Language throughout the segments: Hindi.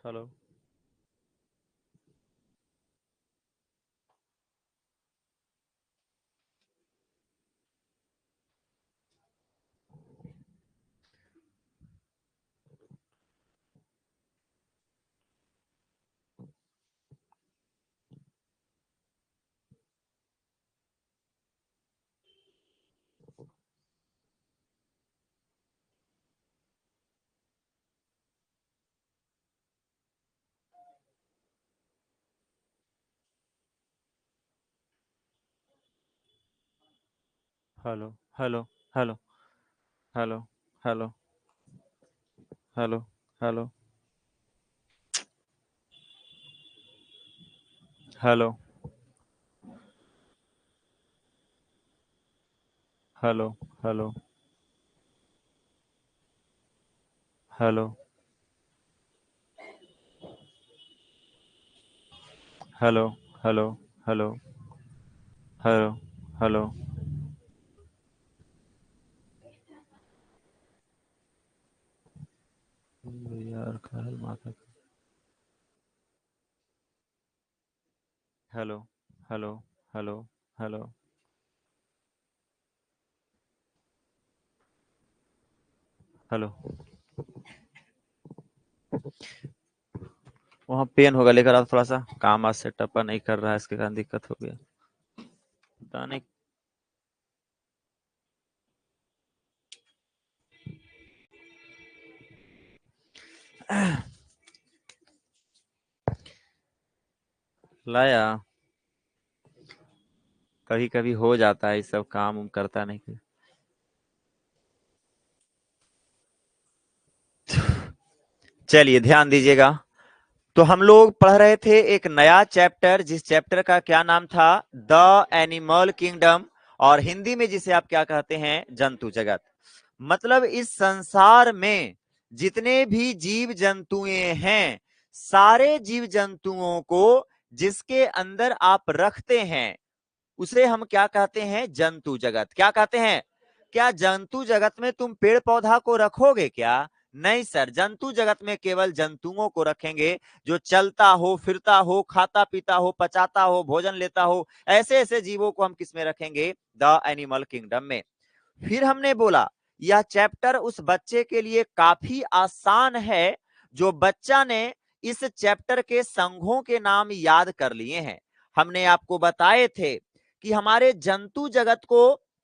Hello. Hello. Hello. Hello. Hello. Hello. Hello. Hello. Hello. Hello. Hello. Hello. Hello. Hello. Hello. Hello. Hello. यार कल माथा। Hello. Hello. Hello. Hello. Hello. वहाँ पेन होगा लेकर आप, थोड़ा सा काम आज सेटअप नहीं कर रहा है, इसके कारण दिक्कत हो गया। पता नहीं। लाया। कभी कभी हो जाता है, ये सब काम उम करता नहीं फिर। चलिए ध्यान दीजिएगा। तो हम लोग पढ़ रहे थे एक नया चैप्टर, जिस चैप्टर का क्या नाम था? The animal kingdom. और हिंदी में जिसे आप क्या कहते हैं? जंतु जगत। मतलब इस संसार में जितने भी जीव जंतुएं हैं, सारे जीव जंतुओं को जिसके अंदर आप रखते हैं, उसे हम क्या कहते हैं? जंतु जगत। क्या कहते हैं? क्या जंतु जगत में तुम पेड़ पौधा को रखोगे क्या? नहीं सर, जंतु जगत में केवल जंतुओं को रखेंगे, जो चलता हो, फिरता हो, खाता पीता हो, पचाता हो, भोजन लेता हो। ऐसे ऐसे जीवों को हम किस में रखेंगे? द एनिमल किंगडम में। फिर हमने बोला यह चैप्टर उस बच्चे के लिए काफी आसान है जो बच्चा ने इस चैप्टर के संघों के नाम याद कर लिए हैं। हमने आपको बताए थे कि हमारे जंतु जगत को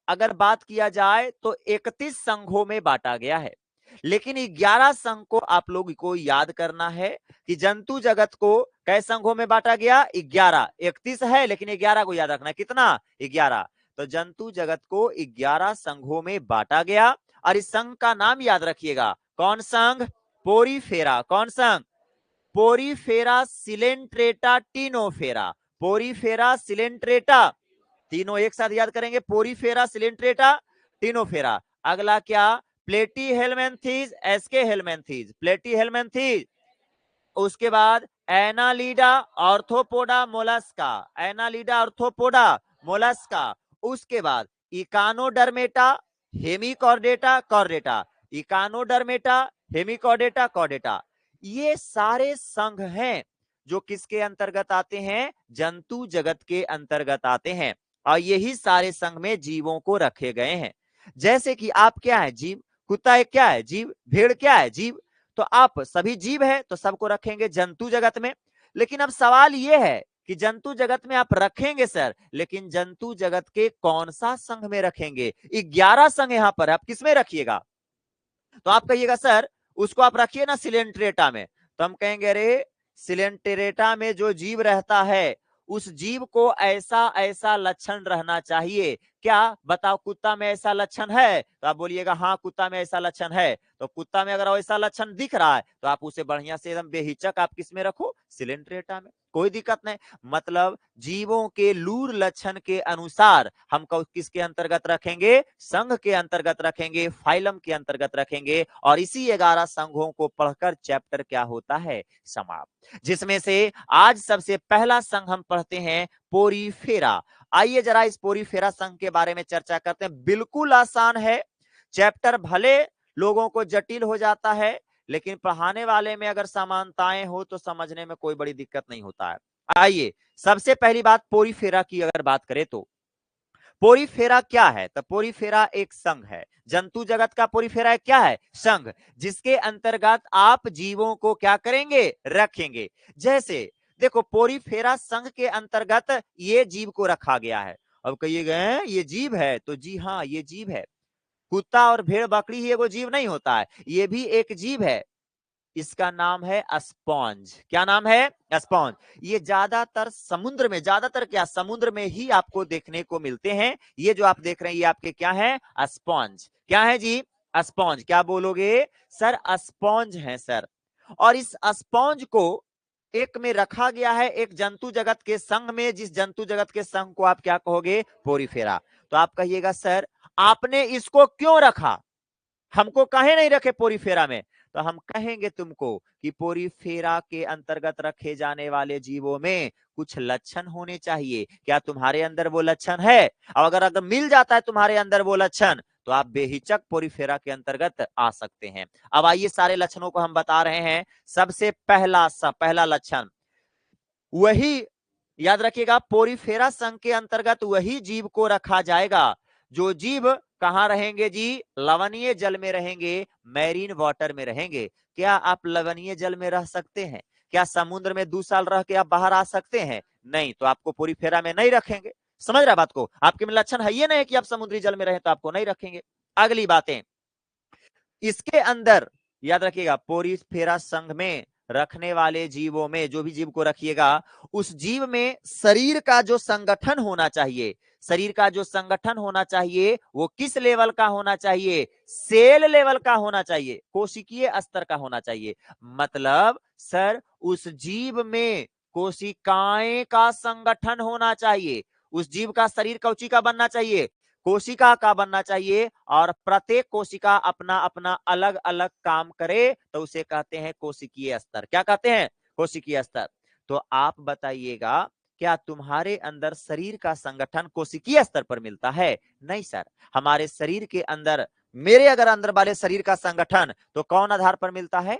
अगर बात किया जाए तो 31 संघों में बांटा गया है, लेकिन 11 संघ को आप लोग को याद करना है कि जंतु जगत को कै संघों में बांटा गया? 11। 31 है लेकिन 11 को याद रखना है। कितना? 11। तो जंतु जगत को 11 संघों में बांटा गया। और इस संघ का नाम याद रखिएगा। कौन संघ? पोरीफेरा। कौन संघ? Porifera Coelenterata Ctenophora. Porifera Coelenterata, तीनों एक साथ याद करेंगे। Porifera Coelenterata Ctenophora. अगला क्या? Platyhelminthes, Aschelminthes, Platyhelminthes. उसके बाद Annelida Arthropoda Mollusca, Annelida Arthropoda Mollusca. उसके बाद Echinodermata, Hemichordata Chordata, Echinodermata, Hemichordata Chordata. ये सारे संघ हैं जो किसके अंतर्गत आते हैं? जंतु जगत के अंतर्गत आते हैं। और यही सारे संघ में जीवों को रखे गए हैं। जैसे कि आप क्या है? जीव। कुत्ता एक क्या है? जीव। भेड़ क्या है? जीव। तो आप सभी जीव है तो सबको रखेंगे जंतु जगत में। लेकिन अब सवाल यह है कि जंतु जगत में आप रखेंगे सर, लेकिन जंतु जगत के कौन सा संघ में रखेंगे? 11 संघ यहां पर, आप किस में रखिएगा? तो आप कहिएगा सर उसको आप रखिए ना सिलेंट्रेटा में। तो हम कहेंगे अरे सिलेंट्रेटा में जो जीव रहता है, उस जीव को ऐसा ऐसा लक्षण रहना चाहिए। क्या बताओ, कुत्ता में ऐसा लक्षण है? तो आप बोलिएगा हाँ कुत्ता में ऐसा लक्षण है। तो कुत्ता में अगर ऐसा लक्षण दिख रहा है तो आप उसे बढ़िया से एकदम बेहिचक आप किस में रखो? सिलेंट्रेटा में, कोई दिक्कत नहीं। मतलब जीवों के लूर लक्षण के अनुसार हम किसके अंतर्गत रखेंगे? संघ के अंतर्गत रखेंगे, फाइलम के अंतर्गत रखेंगे। और इसी 11 संघों को पढ़कर चैप्टर क्या होता है? समाप्त। जिसमें से आज सबसे पहला संघ हम पढ़ते हैं पोरीफेरा। आइए जरा इस पोरीफेरा संघ के बारे में चर्चा करते हैं। बिल्कुल आसान है चैप्टर, भले लोगों को जटिल हो जाता है लेकिन पढ़ाने वाले में अगर समानताएं हो तो समझने में कोई बड़ी दिक्कत नहीं होता है। आइए सबसे पहली बात पोरीफेरा की अगर बात करें तो पोरीफेरा क्या है? तो पोरीफेरा एक संघ है। जंतु जगत का पोरीफेरा क्या है? संघ, जिसके अंतर्गत आप जीवों को क्या करेंगे? रखेंगे। जैसे देखो पोरीफेरा संघ के अंतर्गत ये जीव को रखा गया है। अब कहिए गए ये जीव है, तो जी हाँ ये जीव है। कुत्ता और भेड़ बकरी ही एगो जीव नहीं होता है, ये भी एक जीव है। इसका नाम है स्पॉन्ज। क्या नाम है? स्पॉन्ज। ये ज्यादातर समुद्र में, ज्यादातर क्या समुद्र में ही आपको देखने को मिलते हैं। ये जो आप देख रहे हैं ये आपके क्या है? स्पॉन्ज। क्या है जी? स्पॉन्ज। क्या बोलोगे सर? स्पॉन्ज है सर। और इस स्पॉन्ज को एक में रखा गया है एक जंतु जगत के संघ में, जिस जंतु जगत के संघ को आप क्या कहोगे? पोरीफेरा। तो आप कहिएगा सर आपने इसको क्यों रखा, हमको काहे नहीं रखे पोरीफेरा में? तो हम कहेंगे तुमको कि पोरीफेरा के अंतर्गत रखे जाने वाले जीवों में कुछ लक्षण होने चाहिए। क्या तुम्हारे अंदर वो लक्षण है? और अगर मिल जाता है तुम्हारे अंदर वो लक्षण तो आप बेहिचक पोरीफेरा के अंतर्गत आ सकते हैं। अब आइए सारे लक्षणों को हम बता रहे हैं। सबसे पहला लक्षण, वही याद रखिएगा, पोरीफेरा संघ के अंतर्गत वही जीव को रखा जाएगा जो जीव कहां रहेंगे जी? लवणीय जल में रहेंगे, मैरीन वाटर में रहेंगे। क्या आप लवणीय जल में रह सकते हैं? क्या समुद्र में 2 साल रह के आप बाहर आ सकते हैं? नहीं, तो आपको पोरीफेरा में नहीं रखेंगे। समझ रहा बात को? आपके में लक्षण है ये नहीं कि आप समुद्री जल में रहे तो आपको नहीं रखेंगे। अगली बातें, इसके अंदर याद रखिएगा पोरीफेरा संघ में रखने वाले जीवों में, जो भी जीव को रखिएगा उस जीव में शरीर का जो संगठन होना चाहिए, शरीर का जो संगठन होना चाहिए वो किस लेवल का होना चाहिए? सेल लेवल का होना चाहिए, कोशिकीय स्तर का होना चाहिए। मतलब सर उस जीव में कोशिकाएं का संगठन होना चाहिए, उस जीव का शरीर कौची का बनना चाहिए? कोशिका का बनना चाहिए। और प्रत्येक कोशिका अपना अपना अलग अलग काम करे तो उसे कहते हैं कोशिकीय स्तर। क्या कहते हैं? कोशिकीय स्तर। तो आप बताइएगा क्या तुम्हारे अंदर शरीर का संगठन कोशिकीय स्तर पर मिलता है? नहीं सर, हमारे शरीर के अंदर, मेरे अगर अंदर वाले शरीर का संगठन तो कौन आधार पर मिलता है?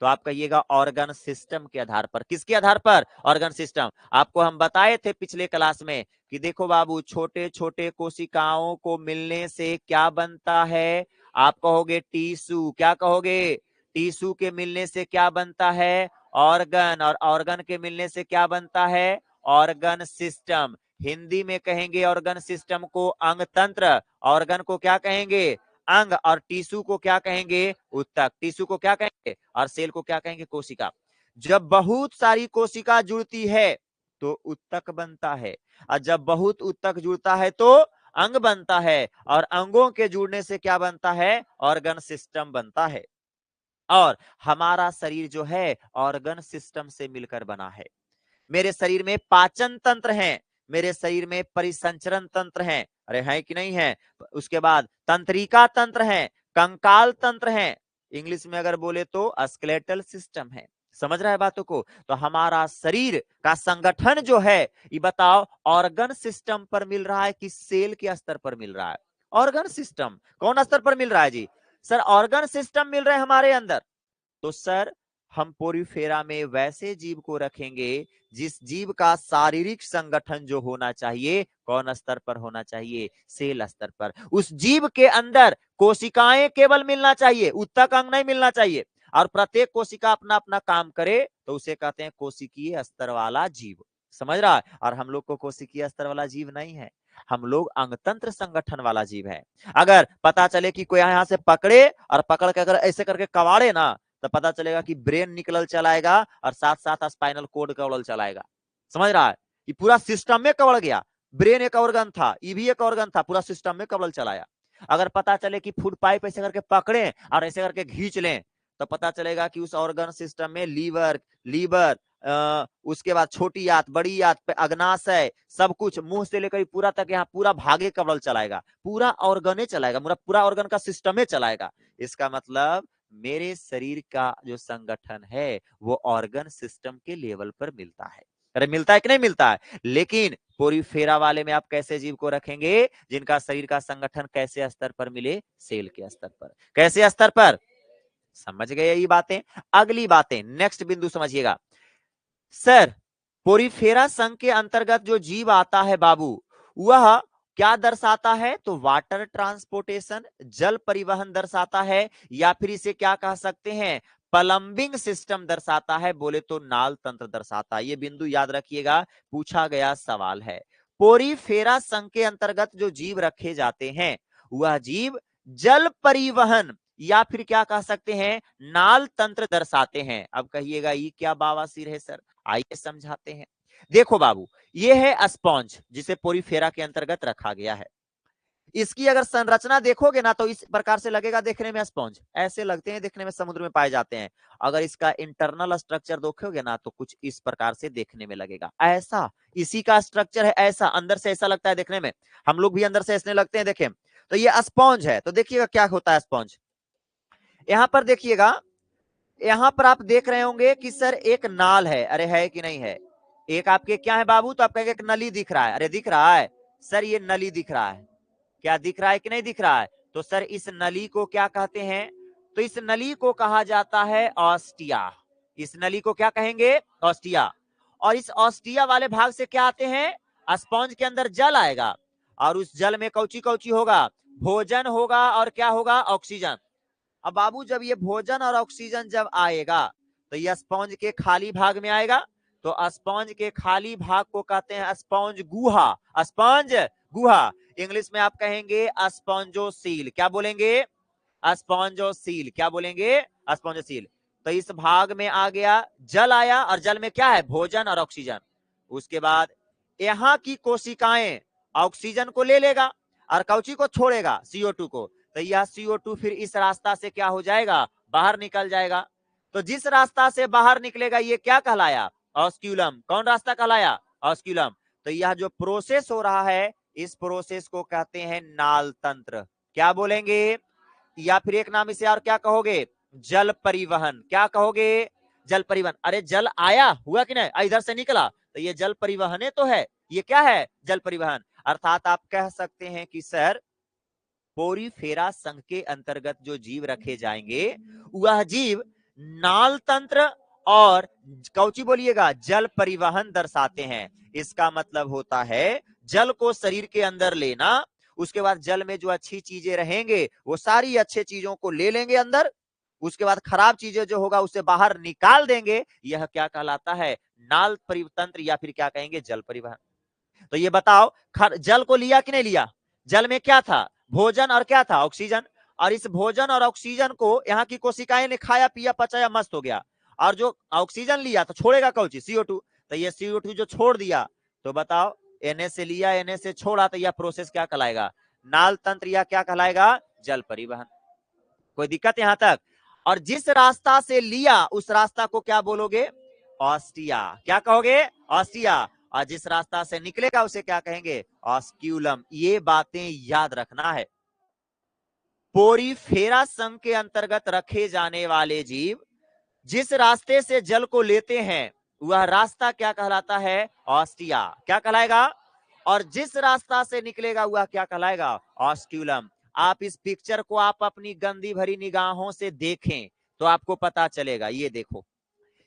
तो आप कहिएगा ऑर्गन सिस्टम के आधार पर। किसके आधार पर? Organ system. आपको हम बताए थे पिछले क्लास में कि देखो बाबू छोटे छोटे कोशिकाओं को मिलने से क्या बनता है? आप कहोगे टीशू। क्या कहोगे? टीशू के मिलने से क्या बनता है? ऑर्गन। और ऑर्गन के मिलने से क्या बनता है? Organ system. हिंदी में कहेंगे ऑर्गन सिस्टम को अंग तंत्र, ऑर्गन को क्या कहेंगे? अंग, और टिश्यू को क्या कहेंगे? ऊतक। टिश्यू को क्या कहेंगे? और सेल को क्या कहेंगे? कोशिका। जब बहुत सारी कोशिका जुड़ती है तो ऊतक बनता है, और जब बहुत ऊतक जुड़ता है तो अंग बनता है, और अंगों के जुड़ने से क्या बनता है? ऑर्गन सिस्टम बनता है। और हमारा शरीर जो है ऑर्गन सिस्टम से मिलकर बना है। मेरे शरीर में पाचन तंत्र है, मेरे शरीर में परिसंचरण तंत्र है, अरे है कि नहीं है? उसके बाद तंत्रिका तंत्र है, कंकाल तंत्र है, इंग्लिश में अगर बोले तो स्केलेटल सिस्टम है। समझ रहा है बातों को? तो हमारा शरीर का संगठन जो है ये बताओ ऑर्गन सिस्टम पर मिल रहा है कि सेल के स्तर पर मिल रहा है? Organ system. कौन स्तर पर मिल रहा है जी? सर ऑर्गन सिस्टम मिल रहे हैं हमारे अंदर। तो सर हम पोरीफेरा में वैसे जीव को रखेंगे जिस जीव का शारीरिक संगठन जो होना चाहिए कौन स्तर पर होना चाहिए? सेल स्तर पर। उस जीव के अंदर कोशिकाएं केवल मिलना चाहिए, ऊतक अंग नहीं मिलना चाहिए, और प्रत्येक कोशिका अपना अपना काम करे तो उसे कहते हैं कोशिकीय स्तर वाला जीव। समझ रहा है? और हम लोग को कोशिकीय स्तर वाला जीव नहीं है, हम लोग अंगतंत्र संगठन वाला जीव है। अगर पता चले कि कोई यहां से पकड़े और पकड़ के अगर ऐसे करके कवाड़े ना तो पता चलेगा कि ब्रेन निकल चलाएगा और साथ साथ स्पाइनल कोड कवड़ल चलाएगा। समझ रहा है? ये पूरा सिस्टम में कवड़ गया। ब्रेन एक ऑर्गन था, ये भी एक ऑर्गन था, पूरा सिस्टम में कवड़ल चलाया। अगर पता चले कि फूड पाइप ऐसे करके पकड़े और ऐसे करके खींच लें तो पता चलेगा कि उस ऑर्गन सिस्टम में लीवर लीवर उसके बाद छोटी आंत, बड़ी आंत, अग्नाशय, सब कुछ मुंह से लेकर पूरा तक यहाँ पूरा भागे कवड़ल चलाएगा, पूरा ऑर्गन चलाएगा, पूरा ऑर्गन का सिस्टम चलाएगा। इसका मतलब मेरे शरीर का जो संगठन है वो ऑर्गन सिस्टम के लेवल पर मिलता है। अरे मिलता है कि नहीं मिलता है? लेकिन पोरीफेरा वाले में आप कैसे जीव को रखेंगे जिनका शरीर का संगठन कैसे स्तर पर मिले? सेल के स्तर पर। कैसे स्तर पर? समझ गए ये बातें। अगली बातें, नेक्स्ट बिंदु समझिएगा सर। पोरीफेरा संघ के अंतर्गत जो जीव आता है बाबू, वह क्या दर्शाता है? तो वाटर ट्रांसपोर्टेशन, जल परिवहन दर्शाता है, या फिर इसे क्या कह सकते हैं, प्लम्बिंग सिस्टम दर्शाता है, बोले तो नाल तंत्र दर्शाता है। ये बिंदु याद रखिएगा, पूछा गया सवाल है। पोरीफेरा संघ के अंतर्गत जो जीव रखे जाते हैं, वह जीव जल परिवहन या फिर क्या कह सकते हैं, नाल तंत्र दर्शाते हैं। अब कहिएगा ये क्या बावासीर है सर, आइए समझाते हैं। देखो बाबू, ये है स्पॉन्ज, जिसे पोरीफेरा के अंतर्गत रखा गया है। इसकी अगर संरचना देखोगे ना तो इस प्रकार से लगेगा देखने में, स्पॉन्ज ऐसे लगते हैं देखने में, समुद्र में पाए जाते हैं। अगर इसका इंटरनल स्ट्रक्चर देखोगे ना तो कुछ इस प्रकार से देखने में लगेगा, ऐसा इसी का स्ट्रक्चर है, ऐसा अंदर से ऐसा लगता है देखने में। हम लोग भी अंदर से ऐसे लगते हैं, देखें तो ये स्पॉन्ज है। तो देखिएगा क्या होता है स्पॉन्ज। यहां पर देखिएगा, यहां पर आप देख रहे होंगे कि सर एक नाल है, अरे है कि नहीं है? एक आपके क्या है बाबू, तो आप कहेंगे एक नली दिख रहा है, अरे दिख रहा है सर, ये नली दिख रहा है, क्या दिख रहा है कि नहीं दिख रहा है? तो सर इस नली को क्या कहते हैं? तो इस नली को कहा जाता है ऑस्टिया। इस नली को क्या कहेंगे? ऑस्टिया। और इस ऑस्टिया वाले भाग से क्या आते हैं? स्पॉन्ज के अंदर जल आएगा, और उस जल में कौची कौची होगा? भोजन होगा, और क्या होगा? ऑक्सीजन। अब बाबू जब ये भोजन और ऑक्सीजन जब आएगा तो ये स्पॉन्ज के खाली भाग में आएगा। तो स्पॉन्ज के खाली भाग को कहते हैं स्पॉन्ज गुहा। स्पॉन्ज गुहा, इंग्लिश में आप कहेंगे स्पॉन्जोसील। क्या बोलेंगे? स्पॉन्जोसील। क्या बोलेंगे? स्पॉन्जोसील। तो इस भाग में आ गया, जल आया, और जल में क्या है? भोजन और ऑक्सीजन। उसके बाद यहाँ की कोशिकाएं ऑक्सीजन को ले लेगा और कौची को छोड़ेगा? CO2 को। तो यह CO2 फिर इस रास्ता से क्या हो जाएगा? बाहर निकल जाएगा। तो जिस रास्ता से बाहर निकलेगा ये क्या कहलाया? ऑस्क्यूलम। कौन रास्ता कहलाया? ऑस्क्यूलम। तो यह जो प्रोसेस हो रहा है, इस प्रोसेस को कहते हैं नाल तंत्र। क्या बोलेंगे? या फिर एक नाम इसे और क्या कहोगे? जल परिवहन। क्या कहोगे? जल परिवहन। अरे जल आया, हुआ कि नहीं? इधर से निकला, तो ये जल परिवहन तो है। ये क्या है? जल परिवहन। अर्थात आप कह सकते हैं कि सर पोरीफेरा संघ के अंतर्गत जो जीव रखे जाएंगे, वह जीव नाल तंत्र और कौची बोलिएगा? जल परिवहन दर्शाते हैं। इसका मतलब होता है जल को शरीर के अंदर लेना, उसके बाद जल में जो अच्छी चीजें रहेंगे वो सारी अच्छे चीजों को ले लेंगे अंदर, उसके बाद खराब चीजें जो होगा उसे बाहर निकाल देंगे। यह क्या कहलाता है? नाल परितंत्र, या फिर क्या कहेंगे? जल परिवहन। तो ये बताओ, जल को लिया कि नहीं लिया? जल में क्या था? भोजन और क्या था? ऑक्सीजन। और इस भोजन और ऑक्सीजन को यहाँ की कोशिकाएं ने खाया पिया पचाया, मस्त हो गया। और जो ऑक्सीजन लिया तो छोड़ेगा कौन सी? CO2। तो ये CO2 जो छोड़ दिया, तो बताओ Na से लिया, Na से छोड़ा, तो यह प्रोसेस क्या कहलाएगा? नाल तंत्र, या क्या कहलाएगा? जल परिवहन। कोई दिक्कत यहां तक? और जिस रास्ता से लिया उस रास्ता को क्या बोलोगे? ऑस्टिया। क्या कहोगे? ऑस्टिया। और जिस रास्ता से निकलेगा उसे क्या कहेंगे? ऑस्क्यूलम। ये बातें याद रखना है। पोरीफेरा संघ के अंतर्गत रखे जाने वाले जीव जिस रास्ते से जल को लेते हैं वह रास्ता क्या कहलाता है? ऑस्टिया। क्या कहलाएगा? और जिस रास्ता से निकलेगा वह क्या कहलाएगा? ऑस्क्यूलम। आप इस पिक्चर को आप अपनी गंदी भरी निगाहों से देखें तो आपको पता चलेगा। ये देखो,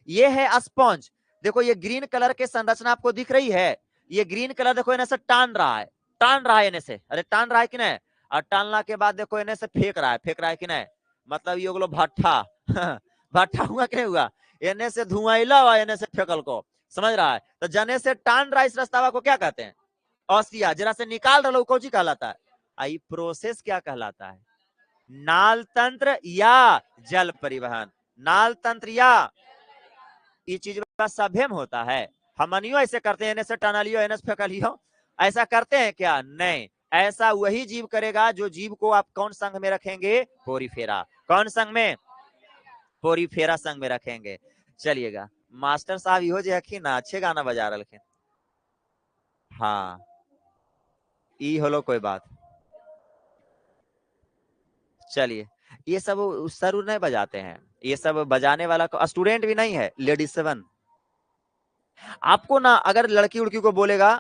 ये है स्पॉन्ज। देखो ये ग्रीन कलर के संरचना आपको दिख रही है। ये ग्रीन कलर देखो इन्हें से टान रहा है, टान रहा है इन्हें से, अरे टान रहा है कि नहीं? और टानना के बाद देखो इन्हें से फेंक रहा है, फेंक रहा है कि नहीं? मतलब ये लोग भट्ठा भट्ठा हुआ कि नहीं हुआ? इन्हें से धुआंला हुआ, इन्हें से फेंकल को, समझ रहा है? तो जने से टान रहा इस रास्ता को क्या कहते हैं? ऑस्टिया। जरा से निकाल रहा कौन सी कहलाता है? आई प्रोसेस क्या कहलाता है? नाल तंत्र या जल परिवहन। नाल तंत्र या ये चीज का सभ्यम होता है। हमनियो ऐसे करते हैं, से टाना लियो, एनएस फेंका लियो, ऐसा करते हैं क्या? नहीं। ऐसा वही जीव करेगा जो जीव को आप कौन संघ में रखेंगे? पोरीफेरा। कौन संघ में? पोरीफेरा संघ में रखेंगे। चलिएगा, मास्टर साहब इहो जे हखिन ना अच्छे गाना बजा रहे। हाँ, ई होलो कोई बात। चलिए, ये सब सर नहीं बजाते हैं, ये सब बजाने वाला स्टूडेंट भी नहीं है, लेडीज 7। आपको ना अगर लड़की उड़की को बोलेगा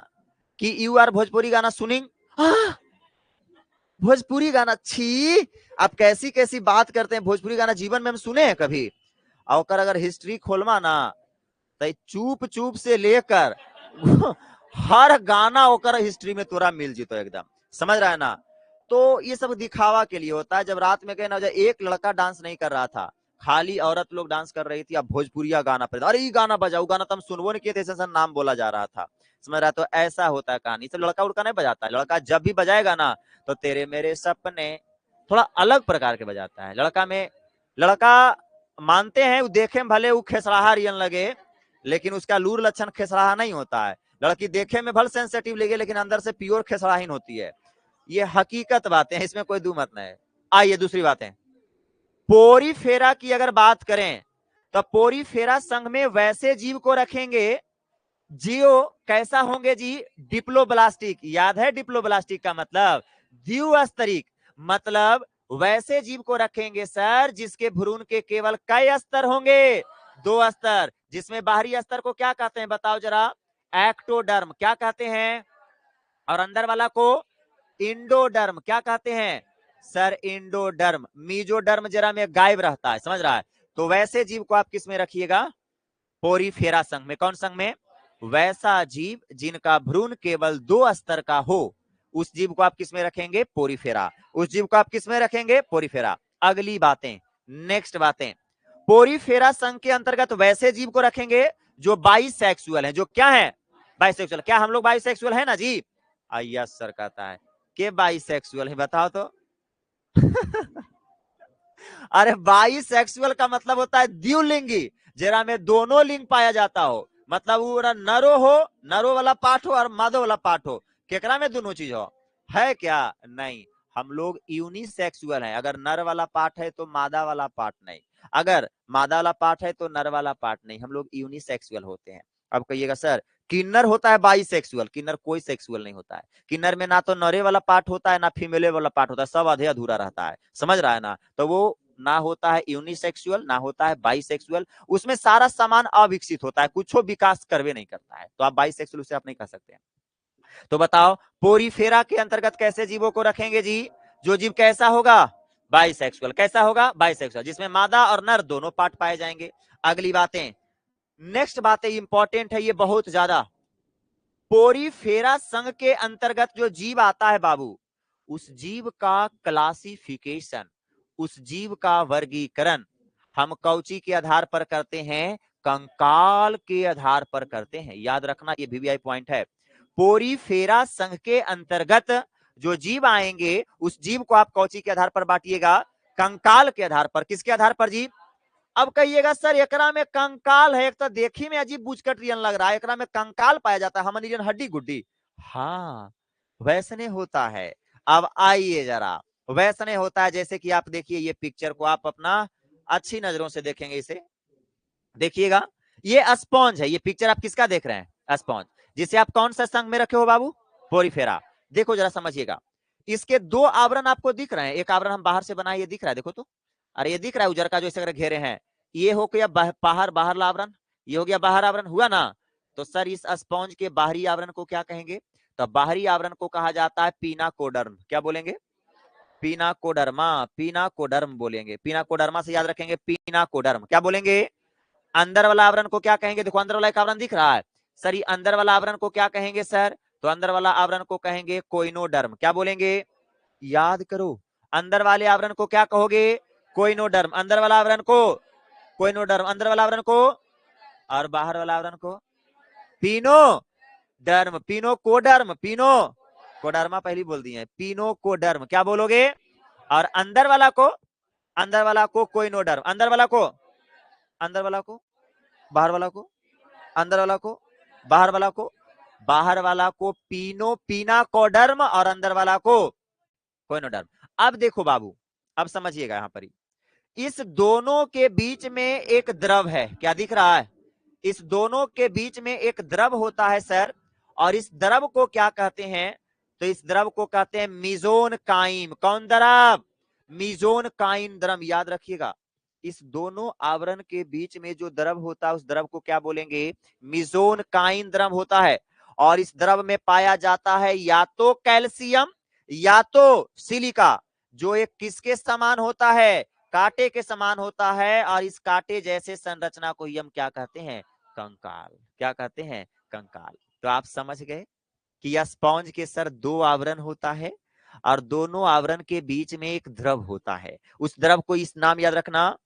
कि यू आर भोजपुरी गाना सुनिंग, भोजपुरी गाना, छी आप कैसी कैसी बात करते हैं। भोजपुरी गाना जीवन में हम सुने हैं कभी? और अगर हिस्ट्री खोलवा ना तो चुप चुप से लेकर हर गाना ओकर हिस्ट्री में तोरा मिल जीतो एकदम, समझ रहा है ना। तो ये सब दिखावा के लिए होता है। जब रात में कहना एक लड़का डांस नहीं कर रहा था, खाली औरत लोग डांस कर रही थी, अब भोजपुरिया गाना पर, अरे ये गाना बजाओ, गाना तो हम सुनवो नहीं किए थे, ऐसा नाम बोला जा रहा था, समझ रहा। तो ऐसा होता है कहानी। सब लड़का उड़का नहीं बजाता है, लड़का जब भी बजाएगा ना तो तेरे मेरे सपने थोड़ा अलग प्रकार के बजाता है। लड़का मानते हैं वो देखे में भले वो खेसराहा रियन लगे, लेकिन उसका लूर लक्षण खेसराहा नहीं होता है। लड़की देखे में भले सेंसिटिव लगे, लेकिन अंदर से प्योर खेसराहीन होती है। ये हकीकत बातें हैं, इसमें कोई दो मत नहीं। आइए दूसरी बातें, पोरी फेरा की अगर बात करें तो पोरी फेरा संघ में वैसे जीव को रखेंगे जियो कैसा होंगे जी, डिप्लोब्लास्टिक। याद है डिप्लोब्लास्टिक का मतलब? द्विस्तरिक, मतलब वैसे जीव को रखेंगे सर जिसके भ्रूण के केवल कई स्तर होंगे? 2 स्तर। जिसमें बाहरी स्तर को क्या कहते हैं बताओ जरा? एक्टोडर्म। क्या कहते हैं? और अंदर वाला को इंडोडर्म। क्या कहते हैं सर? इंडोडर्म। मीजोडर्म जरा में गायब रहता है, समझ रहा है। तो वैसे जीव को आप किस में रखिएगा? पोरीफेरा संघ में। कौन संघ में? वैसा जीव जिनका भ्रूण केवल 2 स्तर का हो, उस जीव को आप किस में रखेंगे? पोरीफेरा। उस जीव को आप किस में रखेंगे? पोरीफेरा। अगली बातें, नेक्स्ट बातें, पोरीफेरा संघ के अंतर्गत वैसे जीव को रखेंगे जो बाइसेक्सुअल है। जो क्या है? बाइसेक्सुअल। क्या हम लोग बाइसेक्सुअल है ना जी? यस सर कहता है कि बाइसेक्सुअल है, बताओ तो। अरे बाइसेक्सुअल का मतलब होता है द्विलिंगी, जरा में दोनों लिंग पाया जाता हो। मतलब वो नरो हो, नरो वाला पार्ट हो, और मादो वाला पार्ट हो। केकरा में दोनों चीज हो? है क्या? नहीं, हम लोग यूनिसेक्सुअल हैं। अगर नर वाला पार्ट है तो मादा वाला पार्ट नहीं, अगर मादा वाला पार्ट है तो नर वाला पार्ट नहीं। हम लोग यूनिसेक्सुअल होते हैं। अब कहिएगा सर किन्नर होता है बाइसेक्सुअल? किन्नर कोई सेक्सुअल नहीं होता है। किन्नर में ना तो नरे वाला पार्ट होता है ना फीमेले वाला पार्ट होता है, सब आधे अधूरा रहता है, समझ रहा है ना। तो वो ना होता है यूनिसेक्सुअल, ना होता है बाइसेक्सुअल। उसमें सारा सामान अविकसित होता है, कुछ विकास करवे नहीं करता है। तो आप बाइसेक्सुअल उसे आप नहीं कह सकते हैं। तो बताओ पोरीफेरा के अंतर्गत कैसे जीवों को रखेंगे जी? जो जीव कैसा होगा? बाइसेक्सुअल। कैसा होगा? बाइसेक्सुअल, जिसमें मादा और नर दोनों पार्ट पाए जाएंगे। अगली बातें, नेक्स्ट बातें इंपॉर्टेंट है ये बहुत ज्यादा। पोरीफेरा संघ के अंतर्गत जो जीव आता है बाबू, उस जीव का क्लासिफिकेशन, उस जीव का वर्गीकरण हम कौची के आधार पर करते हैं? कंकाल के आधार पर करते हैं। याद रखना ये वीवीआई पॉइंट है। पोरीफेरा संघ के अंतर्गत जो जीव आएंगे उस जीव को आप कौची के आधार पर बांटिएगा? कंकाल के आधार पर। किसके आधार पर जी? अब कहिएगा सर एकरा में कंकाल है, एक तो देखी में अजीब बुचकटियन लग रहा है, एकरा में कंकाल पाया जाता है, हमारी हड्डी गुड्डी। हाँ वैसने होता है। अब आइए जरा, वैसने होता है जैसे कि आप देखिए ये पिक्चर को, आप अपना अच्छी नजरों से देखेंगे इसे, देखिएगा ये स्पॉन्ज है। ये पिक्चर आप किसका देख रहे हैं? स्पॉन्ज, जिसे आप कौन सा संघ में रखे हो बाबू? पोरीफेरा। देखो जरा समझिएगा, इसके 2 आवरण आपको दिख रहे हैं। एक आवरण हम बाहर से बनाए, ये दिख रहा है, देखो तो। अरे ये दिख रहा है उजर का जो इसे घेरे हैं, ये हो गया बाहर बाहर आवरण, ये हो गया बाहर आवरण, हुआ ना। तो सर इस स्पॉन्ज के बाहरी आवरण को क्या कहेंगे? तो बाहरी आवरण को कहा जाता है पीनाकोडर्म। क्या बोलेंगे? पीनाकोडर्मा। पीनाकोडर्म बोलेंगे। पीनाकोडर्मा से याद रखेंगे, पीनाकोडर्म। क्या बोलेंगे? अंदर वाला आवरण को क्या कहेंगे? देखो अंदर वाला एक आवरण दिख रहा है सर, ये अंदर वाला आवरण को क्या कहेंगे सर? तो अंदर वाला आवरण को कहेंगे कोइनोडर्म। क्या बोलेंगे? याद करो, अंदर वाले आवरण को क्या कहोगे? कोइनोडर्म। अंदर वाला आवरण को कोइनोडर्म, अंदर वाला आवरण को, और बाहर वाला आवरण को पीनोडर्म। पीनोकोडर्म, पीनो कोडर्मा पहली बोल दी है, पीनोकोडर्म। क्या बोलोगे? और अंदर वाला को कोइनोडर्म। अंदर वाला को, अंदर वाला को, बाहर वाला को, अंदर वाला को, बाहर वाला को, बाहर वाला को पीनाकोडर्म, और अंदर वाला को कोइनोडर्म। अब देखो बाबू, अब समझिएगा यहां पर इस दोनों के बीच में एक द्रव है। क्या दिख रहा है? इस दोनों के बीच में एक द्रव होता है सर, और इस द्रव को क्या कहते हैं? तो इस द्रव को कहते हैं मीजोनकाइम। कौन द्रव? मीजोनकाइम द्रव। याद रखिएगा, इस दोनों आवरण के बीच में जो द्रव होता है उस द्रव को क्या बोलेंगे? मीजोनकाइम द्रव होता है। और इस द्रव में पाया जाता है या तो कैल्शियम या तो सिलिका, जो एक किसके समान होता है, कांटे के समान होता है, और इस कांटे जैसे संरचना को ही हम क्या कहते हैं, कंकाल। क्या कहते हैं, कंकाल। तो आप समझ गए कि यह स्पॉन्ज के सर दो आवरण होता है और दोनों आवरण के बीच में एक द्रव होता है। उस द्रव को इस नाम याद रखना,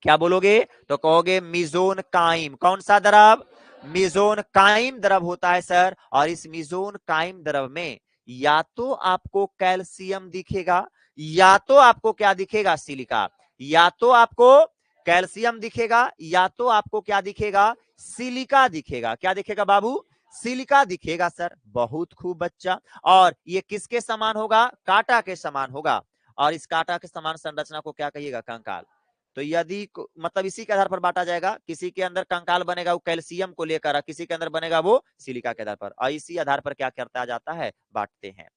क्या बोलोगे, तो कहोगे मिजोन काइम। कौन सा द्रव, मिजोन काइम द्रव होता है सर। और इस मिजोन काइम द्रव में या तो आपको कैल्शियम दिखेगा, या तो आपको क्या दिखेगा, सिलिका। या तो आपको कैल्शियम दिखेगा, या तो आपको क्या दिखेगा, सिलिका दिखेगा। क्या दिखेगा बाबू, सिलिका दिखेगा सर। बहुत खूब बच्चा। और ये किसके समान होगा, कांटा के समान होगा। और इस कांटा के समान संरचना को क्या कहिएगा, कंकाल। तो यदि मतलब इसी के आधार पर बांटा जाएगा, किसी के अंदर कंकाल बनेगा वो कैल्शियम को लेकर, किसी के अंदर बनेगा वो सिलिका के आधार पर, और इसी आधार पर क्या करता जाता है, बांटते हैं।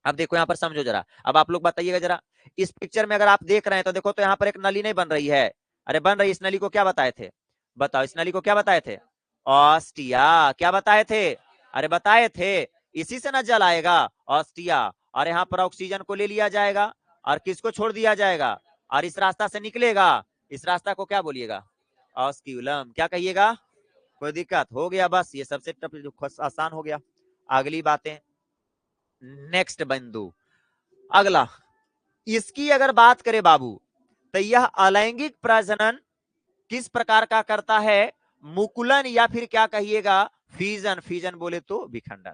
अब देखो यहाँ पर समझो जरा, अब आप लोग बताइएगा जरा, इस पिक्चर में अगर आप देख रहे हैं तो देखो, तो यहाँ पर एक नली नहीं बन रही है, अरे बन रही। इस नली को क्या बताए थे, बताओ, इस नली को क्या बताए थे, ऑस्टिया। क्या बताए थे, अरे बताए थे, इसी से ना जल आएगा, ऑस्टिया। और यहाँ पर ऑक्सीजन को ले लिया जाएगा और किसको छोड़ दिया जाएगा, और इस रास्ता से निकलेगा, इस रास्ता को क्या बोलिएगा, ऑस्क्यूलम। क्या कहिएगा, कोई दिक्कत हो गया, बस ये सबसे आसान हो गया। अगली बातें, नेक्स्ट बिंदु, अगला, इसकी अगर बात करें बाबू, तो यह अलैंगिक प्रजनन किस प्रकार का करता है, मुकुलन या फिर क्या कहिएगा, फीजन। फीजन बोले तो विखंडन।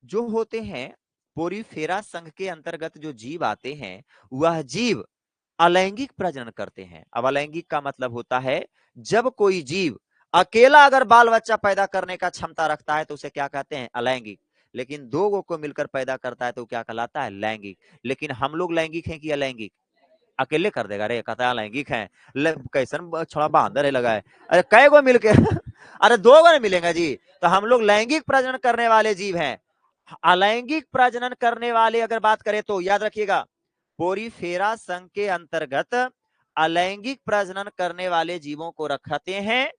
जो होते हैं पोरीफेरा संघ के अंतर्गत जो जीव आते हैं, वह जीव अलैंगिक प्रजनन करते हैं। अब अलैंगिक का मतलब होता है जब कोई जीव अकेला अगर बाल बच्चा पैदा करने का क्षमता रखता है तो उसे क्या कहते हैं, अलैंगिक। लेकिन दो गो को मिलकर पैदा करता है तो क्या कहलाता है, लैंगिक। लेकिन हम लोग लैंगिक हैं कि अलैंगिक, अकेले कर देगा रे, कहता है लैंगिक है, कैसन छोड़ा बहादुर है लगा है, अरे कै गो मिलके अरे दो गो नहीं मिलेंगे जी। तो हम लोग लैंगिक प्रजनन करने वाले जीव हैं। अलैंगिक प्रजनन करने वाले अगर बात करें तो याद रखिएगा, पोरीफेरा संघ के अंतर्गत अलैंगिक प्रजनन करने वाले जीवों को रखते हैं।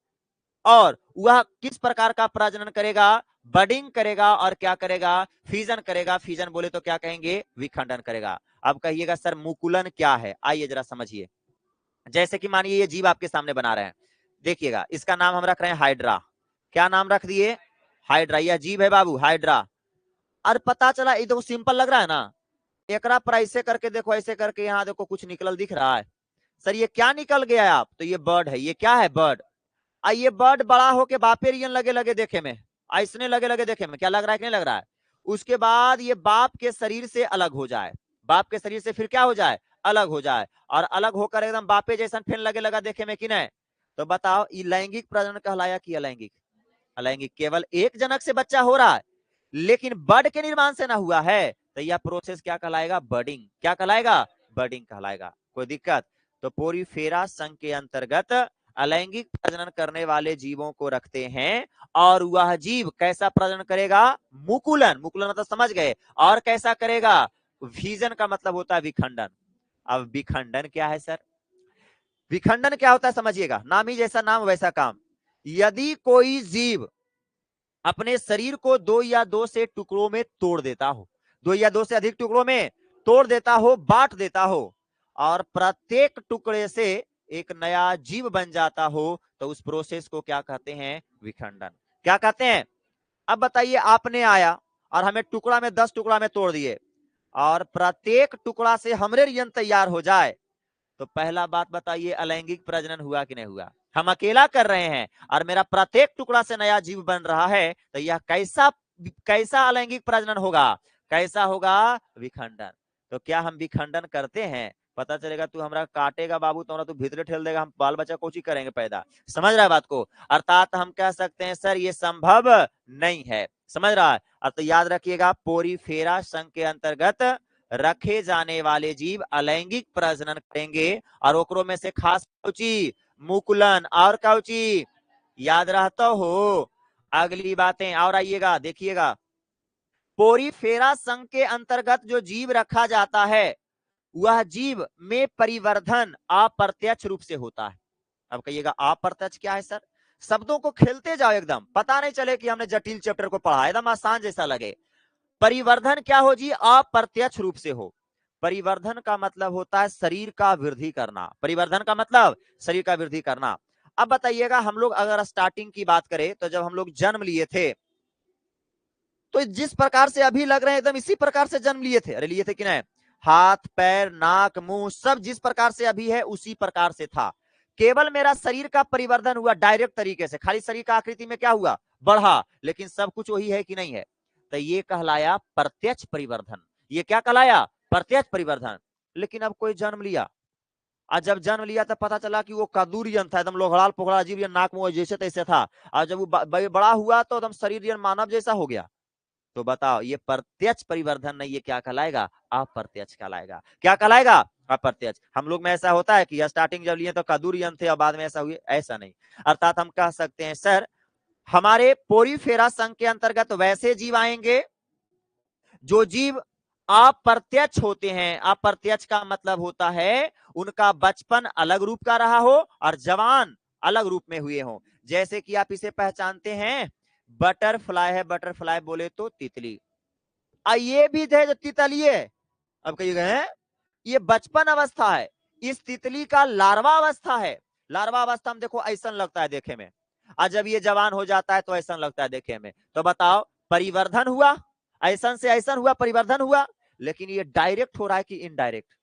और वह किस प्रकार का प्रजनन करेगा, बडिंग करेगा और क्या करेगा, फीजन करेगा। फीजन बोले तो क्या कहेंगे, विखंडन करेगा। अब कहिएगा सर मुकुलन क्या है, आइए जरा समझिए। जैसे कि मानिए ये जीव आपके सामने बना रहे हैं, देखिएगा इसका नाम हम रख रहे हैं हाइड्रा। क्या नाम रख दिए, हाइड्रा। यह जीव है बाबू, हाइड्रा। और पता चला ये तो सिंपल लग रहा है ना, एकरा पर ऐसे करके देखो, ऐसे करके यहाँ देखो कुछ निकल दिख रहा है। सर ये क्या निकल गया है, आप तो ये बर्ड है, ये क्या है, बर्ड। ये बर्ड बड़ा होके बापेरियन लगे लगे देखे में, ऐसने लगे लगे देखे में, क्या लग रहा है कि नहीं लग रहा है। उसके बाद ये बाप के शरीर से अलग हो जाए, बाप के शरीर से फिर क्या हो जाए, अलग हो जाए, और अलग होकर एकदम बापे जैसा फिर लगे लगा देखे में कि नहीं। तो बताओ ये लैंगिक प्रजनन कहलाया कि अलैंगिक, अलैंगिक। केवल एक जनक से बच्चा हो रहा है लेकिन बर्ड के निर्माण से ना हुआ है, तो यह प्रोसेस क्या कहलाएगा, बर्डिंग। क्या कहलाएगा, बर्डिंग कहलाएगा। कोई दिक्कत, तो पोरीफेरा संघ के अंतर्गत अलैंगिक प्रजनन करने वाले जीवों को रखते हैं। और वह जीव कैसा प्रजनन करेगा, मुकुलन। मुकुलन मतलब समझ गए, और कैसा करेगा, विजन का मतलब होता है विखंडन। अब विखंडन क्या है सर, विखंडन क्या होता है समझिएगा, नाम ही जैसा नाम वैसा काम। यदि कोई जीव अपने शरीर को दो या दो से टुकड़ों में तोड़ देता हो, दो या दो से अधिक टुकड़ों में तोड़ देता हो, बांट देता हो, और प्रत्येक टुकड़े से एक नया जीव बन जाता हो, तो उस प्रोसेस को क्या कहते हैं, विखंडन। क्या कहते हैं। अब बताइए, आपने आया और हमें टुकड़ा में 10 टुकड़ा में तोड़ दिए, और प्रत्येक टुकड़ा से हमरे रियन तैयार हो जाए, तो पहला बात बताइए, अलैंगिक प्रजनन हुआ कि नहीं हुआ। हम अकेला कर रहे हैं और मेरा प्रत्येक टुकड़ा से नया जीव बन रहा है, तो यह कैसा कैसा अलैंगिक प्रजनन होगा, कैसा होगा, विखंडन। तो क्या हम विखंडन करते हैं, पता चलेगा तू हमरा काटेगा बाबू, तो तू भीतर ठेल देगा, हम बाल बच्चा कोची करेंगे पैदा। समझ रहा है बात को, अर्थात हम कह सकते हैं सर ये संभव नहीं है। समझ रहा है। अब तो याद रखिएगा, पोरीफेरा संघ के अंतर्गत रखे जाने वाले जीव अलैंगिक प्रजनन करेंगे, और ओकरों में से खास कौची, मुकुलन, और कौची, याद रहता हो। अगली बातें और आइएगा, देखिएगा, पोरीफेरा संघ के अंतर्गत जो जीव रखा जाता है, वह जीव में परिवर्धन अप्रत्यक्ष रूप से होता है। अब कहिएगा अप्रत्यक्ष क्या है सर, शब्दों को खेलते जाओ, एकदम पता नहीं चले कि हमने जटिल चैप्टर को पढ़ा, एकदम आसान जैसा लगे। परिवर्धन क्या हो जी? अप्रत्यक्ष रूप से हो। परिवर्धन का मतलब होता है शरीर का वृद्धि करना। परिवर्धन का मतलब शरीर का वृद्धि करना। अब बताइएगा, हम लोग अगर स्टार्टिंग की बात करें तो जब हम लोग जन्म लिए थे तो जिस प्रकार से अभी लग रहे हैं एकदम इसी प्रकार से जन्म लिए थे। अरे लिए थे कि नहीं? हाथ पैर नाक मुंह सब जिस प्रकार से अभी है उसी प्रकार से था। केवल मेरा शरीर का परिवर्तन हुआ डायरेक्ट तरीके से, खाली शरीर का आकृति में क्या हुआ? बढ़ा, लेकिन सब कुछ वही है कि नहीं है? तो ये कहलाया प्रत्यक्ष परिवर्तन। ये क्या कहलाया? प्रत्यक्ष परिवर्तन। लेकिन अब कोई जन्म लिया, और जब जन्म लिया तब पता चला कि वो कदूरियन था, एकदम लोहड़ाल पोखड़ा अजीब, नाक मुंह जैसे तैसे था। और जब वो बड़ा हुआ तो एकदम शरीर मानव जैसा हो गया। तो बताओ, ये प्रत्यक्ष परिवर्तन नहीं, ये क्या कहलाएगा? अप्रत्यक्ष कहलाएगा। क्या कहलाएगा? अप्रत्यक्ष। हम लोग में ऐसा होता है कि स्टार्टिंग जब लिए तो कदूरियन थे और बाद में ऐसा हुए? ऐसा नहीं। अर्थात हम कह सकते हैं सर, हमारे पोरीफेरा संघ के अंतर्गत वैसे जीव आएंगे जो जीव अप्रत्यक्ष होते हैं। अप्रत्यक्ष का मतलब होता है उनका बचपन अलग रूप का रहा हो और जवान अलग रूप में हुए हो। जैसे कि आप इसे पहचानते हैं, बटरफ्लाई है, बटरफ्लाई बोले तो तितली। ये भी थे जो तितली है। अब कहिएगा है ये बचपन अवस्था है, इस तितली का लार्वा अवस्था है। लार्वा अवस्था में देखो ऐसा लगता है देखे में, और जब ये जवान हो जाता है तो ऐसा लगता है देखे में। तो बताओ, परिवर्धन हुआ, ऐसा से ऐसा हुआ, परिवर्धन हुआ। लेकिन ये डायरेक्ट हो रहा है कि इनडायरेक्ट?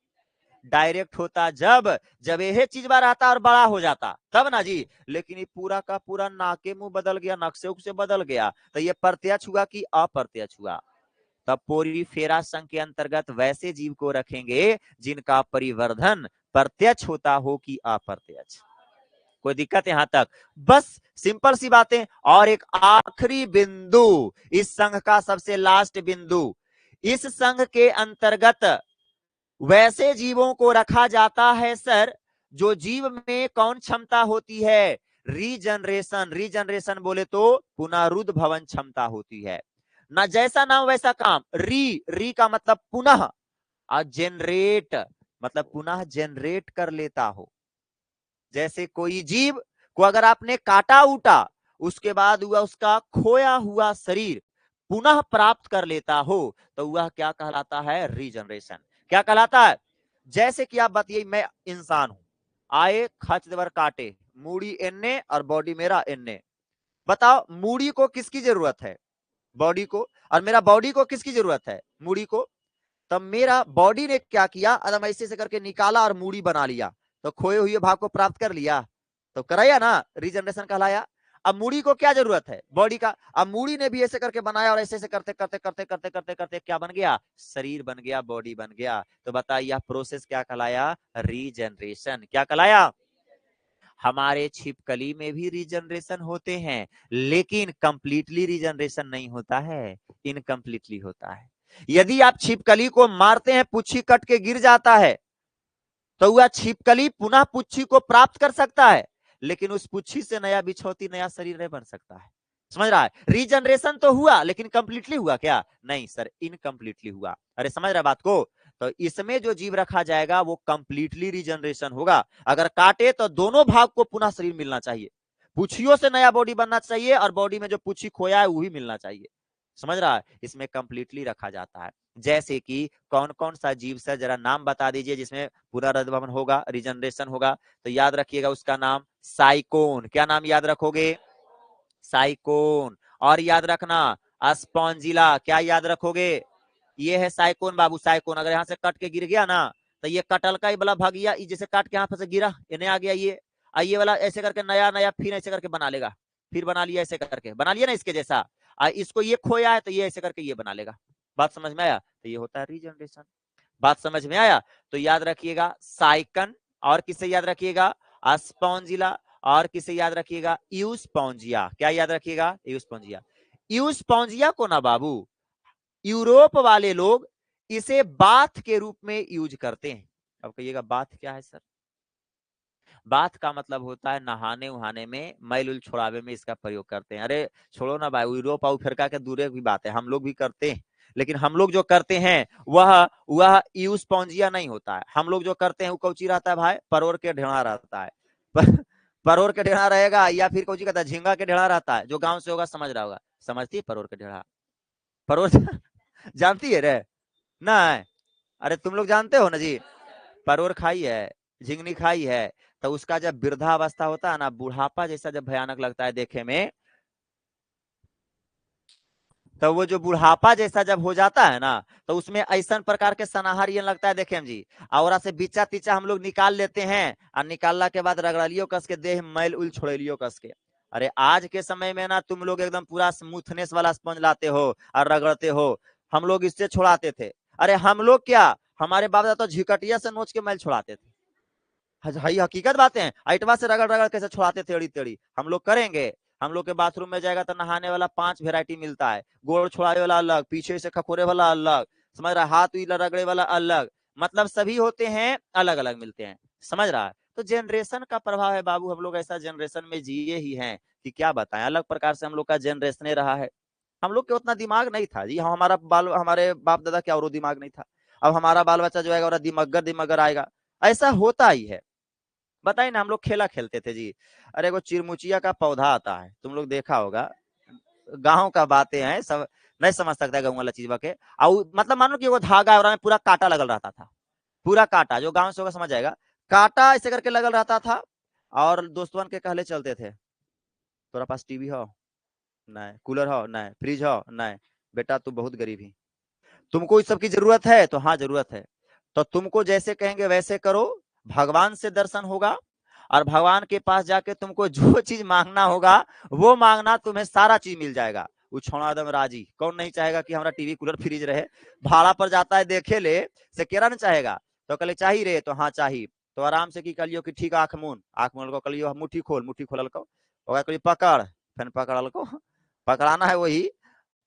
डायरेक्ट होता जब जब यह चीज बार आता और बड़ा हो जाता तब ना जी। लेकिन ये पूरा का पूरा नाके मुंह बदल गया, नक्शे उक्से बदल गया, तो ये प्रत्यक्ष हुआ कि अप्रत्यक्ष हुआ? तब पोरीफेरा संघ के अंतर्गत वैसे जीव को रखेंगे जिनका परिवर्धन प्रत्यक्ष होता हो कि अप्रत्यक्ष। कोई दिक्कत यहां तक? बस सिंपल सी बातें। और एक आखिरी बिंदु, इस संघ का सबसे लास्ट बिंदु, इस संघ के अंतर्गत वैसे जीवों को रखा जाता है सर जो जीव में कौन क्षमता होती है? रीजनरेशन। रीजनरेशन बोले तो पुनरुद्भवन क्षमता होती है ना। जैसा नाम वैसा काम। री का मतलब पुनः, और जनरेट मतलब पुनः जनरेट कर लेता हो। जैसे कोई जीव को अगर आपने काटा उटा, उसके बाद हुआ उसका खोया हुआ शरीर पुनः प्राप्त कर लेता हो, तो वह क्या कहलाता है? रीजनरेशन। क्या कहलाता है? जैसे कि आप बताइए, मैं इंसान हूं, आए खच देवर काटे, मूड़ी एन्ने और बॉडी मेरा एन्ने। बताओ, मूड़ी को किसकी जरूरत है? बॉडी को। और मेरा बॉडी को किसकी जरूरत है? मूड़ी को। तब मेरा बॉडी ने क्या किया? एकदम ऐसे से करके निकाला और मूड़ी बना लिया, तो खोए हुए भाग को प्राप्त कर लिया, तो कराया ना, रीजनरेशन कहलाया। अब मूड़ी को क्या जरूरत है? बॉडी का। अब मूड़ी ने भी ऐसे करके बनाया और ऐसे ऐसे करते करते करते करते करते करते क्या बन गया? शरीर बन गया, बॉडी बन गया। तो बताइए यह प्रोसेस क्या कहलाया? रीजनरेशन। क्या कहलाया? हमारे छिपकली में भी रीजनरेशन होते हैं, लेकिन कंप्लीटली रीजनरेशन नहीं होता है, इनकम्प्लीटली होता है। यदि आप छिपकली को मारते हैं, पुच्छी कट के गिर जाता है, तो वह छिपकली पुनः पुच्छी को प्राप्त कर सकता है, लेकिन उस पुच्छी से नया बिछौती, नया शरीर नहीं बन सकता है। समझ रहा है? रीजनरेशन तो हुआ, लेकिन कंप्लीटली हुआ क्या? नहीं सर, इनकम्प्लीटली हुआ। अरे समझ रहा बात को? तो इसमें जो जीव रखा जाएगा वो कंप्लीटली रीजनरेशन होगा। अगर काटे तो दोनों भाग को पुनः शरीर मिलना चाहिए, पुछियों से नया बॉडी बनना चाहिए और बॉडी में जो पुछी खोया है वो भी मिलना चाहिए। समझ रहा है? इसमें कंप्लीटली रखा जाता है। जैसे कि कौन कौन सा जीव सर जरा नाम बता दीजिए जिसमें पुनरुद्भवन होगा, रीजनरेशन होगा? तो याद रखिएगा उसका नाम साइकोन। क्या नाम याद रखोगे? साइकोन। और याद रखना स्पॉन्जिला। क्या याद रखोगे? ये है साइकोन बाबू, साइकोन। अगर यहाँ से कट के गिर गया ना, तो ये कटल का ही वाला भाग गया, जैसे काट के यहाँ से गिरा, इन्हें आ गया ये वाला ऐसे करके नया नया फिर ऐसे करके बना लेगा, फिर बना लिया ऐसे करके, बना लिया ना इसके जैसा। इसको ये खोया है तो ये ऐसे करके ये बना लेगा। बात समझ में आया? तो ये होता है रीजनरेशन। बात समझ में आया? तो याद रखिएगा साइकन, और किसे याद रखिएगा? स्पॉन्जिला, और किसे याद रखिएगा? यूस्पॉन्जिया। क्या याद रखिएगा? यूस्पॉन्जिया। यूस्पॉन्जिया को ना बाबू यूरोप वाले लोग इसे बाथ के रूप में यूज करते हैं। अब कहिएगा बाथ क्या है सर? बाथ का मतलब होता है नहाने उहाने में, मैल उल छोड़ावे में इसका प्रयोग करते हैं। अरे छोड़ो ना भाई, यूरोप और अफ्रीका के दूर की बात है, हम लोग भी करते हैं, लेकिन हम लोग जो करते हैं वह यूस्पॉन्जिया नहीं होता है। हम लोग जो करते हैं वो कौची रहता है भाई? परोर के ढेड़ा रहता है। परोर के ढेड़ा रहेगा, या फिर कौची कहता है, झींगा के ढेड़ा रहता है। जो गांव से होगा समझ रहा होगा, समझती है परोर के ढेड़ा? परोर जानती है रे? ना है। अरे तुम लोग जानते हो ना जी, परोर खाई है, झिंगनी खाई है, तो उसका जब वृद्धावस्था होता है ना, बुढ़ापा जैसा जब भयानक लगता है देखे में, तो वो जो बुढ़ापा जैसा जब हो जाता है ना, तो उसमें ऐसा प्रकार के सनाहर ये लगता है देखे जी, और से बीचा तीचा हम लोग निकाल लेते हैं, और निकालने के बाद रगड़लियो कस के देह मैल उल छोड़ेलियो कस के। अरे आज के समय में ना तुम लोग एकदम पूरा स्मूथनेस वाला स्पंज लाते हो और रगड़ते हो, हम लोग इससे छुड़ाते थे। अरे हम लोग क्या, हमारे बाप दादा तो झिकटिया से नोच के मैल छुड़ाते थे। हई हकीकत बातें हैं, आइटवा से रगड़ रगड़ कैसे छुड़ाते टेढ़ी टेढ़ी, हम लोग करेंगे। हम लोग के बाथरूम में जाएगा तो नहाने वाला 5 वेरायटी मिलता है, गोड़ छुड़ाने वाला अलग, पीछे से खखोरे वाला अलग, समझ रहा है, हाथ रगड़े वाला अलग, मतलब सभी होते हैं, अलग अलग मिलते हैं, समझ रहा है। तो जनरेशन का प्रभाव है बाबू, हम लोग ऐसा जनरेशन में जिए ही हैं कि क्या बताएं, अलग प्रकार से हम लोग का जनरेशन रहा है। हम लोग के उतना दिमाग नहीं था जी, हमारे बाप दादा क्या और दिमाग नहीं था। अब हमारा बाल बच्चा जो है और दिमगर दिमगर आएगा, ऐसा होता ही है। बताइए ना, हम लोग खेला खेलते थे जी। अरे वो चिरमुचिया का पौधा आता है, तुम लोग देखा होगा, गांव का बातें हैं, सब नहीं समझ सकता है गाँव वाला चीज के। और मतलब मानो कि वो धागा और पूरा कांटा लगल रहता था, पूरा कांटा, जो गांव से होगा समझ जाएगा, कांटा ऐसे करके लगल रहता था। और दोस्तवन के कहले चलते थे, तोरा पास टीवी हो? नहीं। कूलर हो? नहीं। फ्रिज हो? नहीं। बेटा तू बहुत गरीब ही, तुमको इस सब की जरूरत है? तो हाँ जरूरत है। तो तुमको जैसे कहेंगे वैसे करो, भगवान से दर्शन होगा, और भगवान के पास जाके तुमको जो चीज मांगना होगा वो मांगना, तुम्हें सारा चीज मिल जाएगा। वो छोड़ा दम राजी, कौन नहीं चाहेगा कि हमारा टीवी कूलर फ्रिज रहे। भाड़ा पर जाता है देखे ले, से केरा नहीं चाहेगा, तो कल चाहिए रे, तो हाँ चाहिए। तो आराम से की कलियो कि ठीक आंख मून को कलियो, मुट्ठी खोलल को, पकड़, फिर पकड़ल को, पकड़ाना है वही,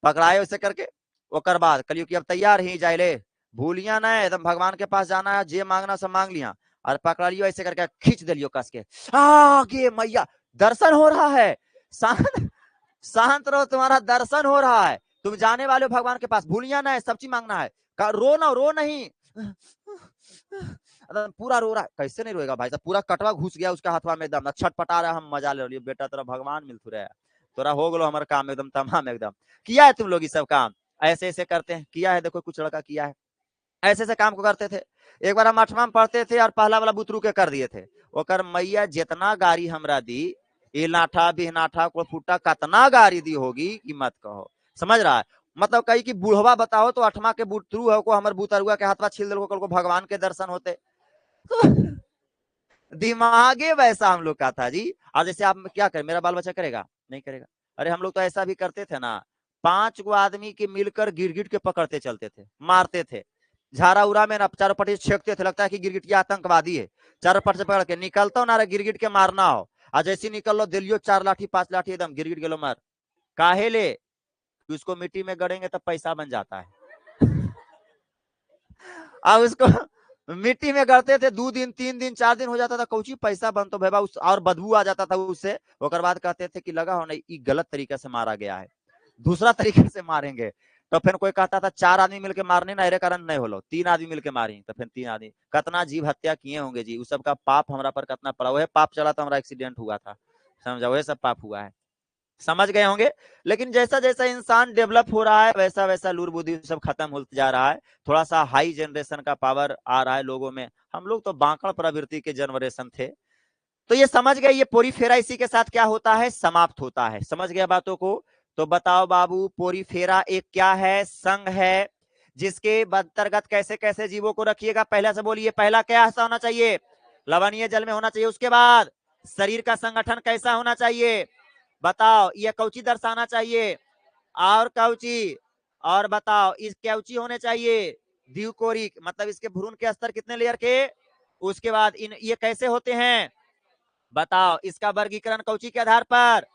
पकड़ाए वैसे करके, ओकर बाद कलियो कि अब तैयार ही जाए ले, भूलिया ना एकदम भगवान के पास जाना है, जे मांगना सब मांग लिया, और पकड़ लियो ऐसे करके खींच दिलियो कस के, आगे मैया दर्शन हो रहा है, शांत शांत रहो, तुम्हारा दर्शन हो रहा है, तुम जाने वाले हो भगवान के पास, भूलिया ना है, सब चीज मांगना है, रो ना, रो नहीं, पूरा रो रहा है, कैसे नहीं रोएगा भाई साहब, पूरा कटवा घुस गया उसका हाथवा में, एकदम छटपटा रहा, हम मजा ले लियो, बेटा तेरा भगवान मिल रहा है, तोरा हो गलो हमारा काम एकदम तमाम, एकदम किया है तुम लोग ये सब काम, ऐसे ऐसे करते हैं, किया है, देखो कुछ लड़का किया है, ऐसे ऐसे काम को करते थे। एक बार हम 8वां में पढ़ते थे और पहला वाला बुतरू के कर दिए थे, ओकर मैया जितना गाड़ी हमरा दी, ये लाठा बिहनाठा को फूटा कतना गाड़ी दी होगी कि मत कहो, समझ रहा है। मतलब कही कि बूढ़वा बताओ तो 8वां के बुतरू है को हमर बुतरुआ के हाथवा छील दिल को भगवान के दर्शन होते। दिमागे वैसा हम लोग का था जी। और जैसे आप क्या करें, मेरा बाल बच्चा करेगा? नहीं करेगा। अरे हम लोग तो ऐसा भी करते थे ना, 5 गो आदमी के मिलकर गिरगिट के पकड़ते चलते थे, मारते थे, झाड़ा उड़ा में ना चारों पट्टी छेकते थे, लगता है कि गिरगिट की आतंकवादी है, चारों पट्टी से पकड़ के निकलता ना गिरगिट के मारना हो, और जैसे निकल लो दिलियो 4 लाठी 5 लाठी एकदम गिरगिट गेलो मार, काहे ले, उसको मिट्टी में गड़ेंगे तब पैसा बन जाता है। अब उसको मिट्टी में गड़ते थे, 2 दिन 3 दिन 4 दिन हो जाता था, कौची पैसा बन तो भाई, और बदबू आ जाता था उससे, ओकर बाद कहते थे कि लगा हो नहीं गलत तरीके से मारा गया है, दूसरा तरीके से मारेंगे। तो फिर कोई कहता था 4 आदमी मिलकर मारने ना अरे कारण नहीं होलो, 3 आदमी मिलकर मारी, तो फिर 3 आदमी कितना जीव हत्या किए होंगे जी, उस सब का पाप हमारा पर कितना पड़ा, वह पाप चला तो हमारा एक्सीडेंट हुआ था, समझा, वह सब पाप हुआ है, समझ गए होंगे। लेकिन जैसा जैसा इंसान डेवलप हो रहा है वैसा वैसा लूर बुद्धि सब खत्म होते जा रहा है, थोड़ा सा हाई जनरेशन का पावर आ रहा है लोगों में, हम लोग तो बांकड़ प्रवृत्ति के जनरेशन थे। तो ये समझ गए, ये पोरीफेरा इसी के साथ क्या होता है, समाप्त होता है, समझ गया बातों को। तो बताओ बाबू, पोरीफेरा एक क्या है, संघ है, जिसके अंतर्गत कैसे कैसे जीवों को रखिएगा, पहला से बोलिए, पहला क्या होना चाहिए, लवणीय जल में होना चाहिए, उसके बाद शरीर का संगठन कैसा होना चाहिए, बताओ, ये कौची दर्शाना चाहिए, और कौची, और बताओ इस कौची होने चाहिए, द्विकोरिक, मतलब इसके भ्रूण के स्तर कितने लेयर के, उसके बाद इन ये कैसे होते हैं, बताओ इसका वर्गीकरण कौची के आधार पर,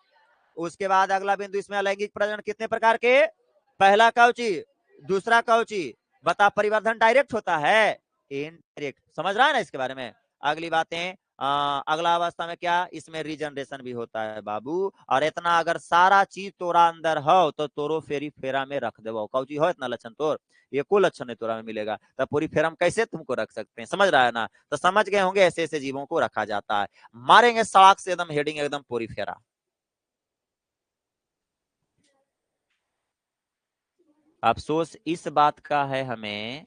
उसके बाद अगला बिंदु, इसमें अलैंगिक प्रजनन कितने प्रकार के, पहला कौची, दूसरा कौची, बता, परिवर्धन डायरेक्ट होता है, इनडायरेक्ट, समझ रहा है ना इसके बारे में। अगली बातें, अगला अवस्था में क्या, इसमें रीजनरेशन भी होता है बाबू, और इतना अगर सारा चीज तोरा अंदर हो तो तोरो फेरी फेरा में रख देवो, कौची हो इतना लक्षण तोर, ये कोई लक्षण नहीं तोरा में मिलेगा, तब पूरी फेरा में कैसे तुमको रख सकते हैं, समझ रहा है ना। तो समझ गए होंगे ऐसे ऐसे जीवों को रखा जाता है, मारेंगे सड़क से एकदम हेडिंग एकदम पूरी फेरा। अफसोस इस बात का है हमें